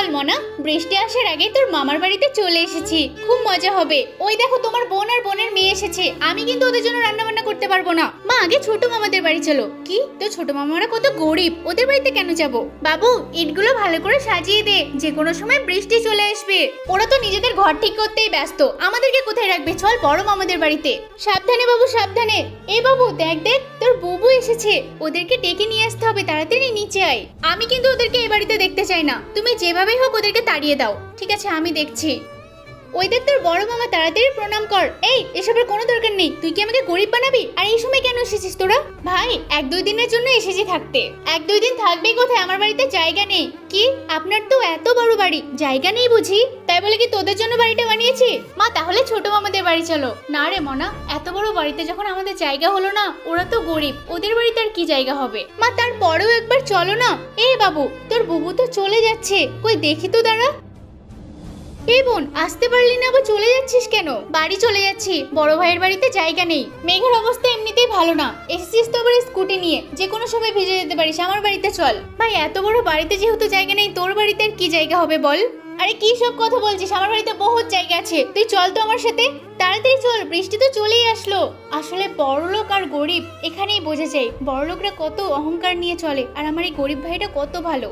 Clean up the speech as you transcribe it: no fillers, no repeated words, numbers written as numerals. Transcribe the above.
চল মনা, বৃষ্টি আসার আগে তোর মামার বাড়িতে চলে এসেছি, খুব মজা হবে। ওই দেখো তোমার বোন আর বোনের মেয়ে এসেছে, আমি কিন্তু ওদের জন্য রান্না বান্না করতে পারবো না। মা আগে ছোট মামাদের বাড়ি চলো। কি তো ছোট মামারা কত গরিব, ওদের বাড়িতে কেন যাব? বাবু ইটগুলো ভালো করে সাজিয়ে দে, যে কোনো সময় বৃষ্টি চলে আসবে। ওরা তো নিজেদের ঘর ঠিক করতেই ব্যস্ত, আমাদেরকে কোথায় রাখবে? চল বড় মামাদের বাড়িতে। সাবধানে বাবু সাবধানে। এই বাবু দেখ দেখ তোর বুবু এসেছে, ওদেরকে ডেকে নিয়ে আসতে হবে, তাড়াতাড়ি নিচে আয়। আমি কিন্তু ওদেরকে এই বাড়িতে দেখতে চাই না, তুমি যেভাবেই হোক ওদেরকে তাড়িয়ে দাও। ঠিক আছে আমি দেখছি। ওই দেখ তোর বড় মামা, তাড়াতাড়ি প্রণাম কর। এই এসবের কোনো দরকার নেই, তুই কি আমাকে গরিব বানাবি? আর এই সময় কেন এসেছিস তোরা? ভাই 1-2 দিনের জন্য এসেছি থাকতে। 1-2 দিন থাকবে কোথায়, আমার বাড়িতে জায়গা নেই। কি আপনার তো এত বড় বাড়ি, জায়গা নেই বুঝি? তাই বলে কি তোদের জন্য বাড়িটা বানিয়েছি? মা তাহলে ছোট মামাদের বাড়ি চলো। না রে মনা, এত বড় বাড়িতে যখন আমাদের জায়গা হলো না, ওরা তো গরিব, ওদের বাড়িতে আর কি জায়গা হবে? মা তারপরেও একবার চলো না। এই বাবু তোর বুবু তো চলে যাচ্ছে, কই দেখি তো দাঁড়া। এই বোন আসতে পারলি না, আবার চলে যাচ্ছিস কেন? বাড়ি চলে যাচ্ছি, বড় ভাইয়ের বাড়িতে জায়গা নেই। মেঘের অবস্থা এমনিতেই ভালো না, এসেছিস তো আবার স্কুটি নিয়ে, যে কোনো সময় ভিজে যেতে পারিস। আমার বাড়িতে চল। ভাই এত বড় বাড়িতে যেহেতু জায়গা নেই, তোর বাড়িতে আর কি জায়গা হবে বল? আরে কি সব কথা বলছিস, আমার বাড়িতে বহুত জায়গা আছে, তুই চল তো আমার সাথে। তাড়াতাড়ি চল, বৃষ্টি তো চলেই আসলো। আসলে বড়লোক আর গরিব এখানেই বোঝা যায়, বড়লোকরা কত অহংকার নিয়ে চলে, আর আমার এই গরিব ভাইটা কত ভালো।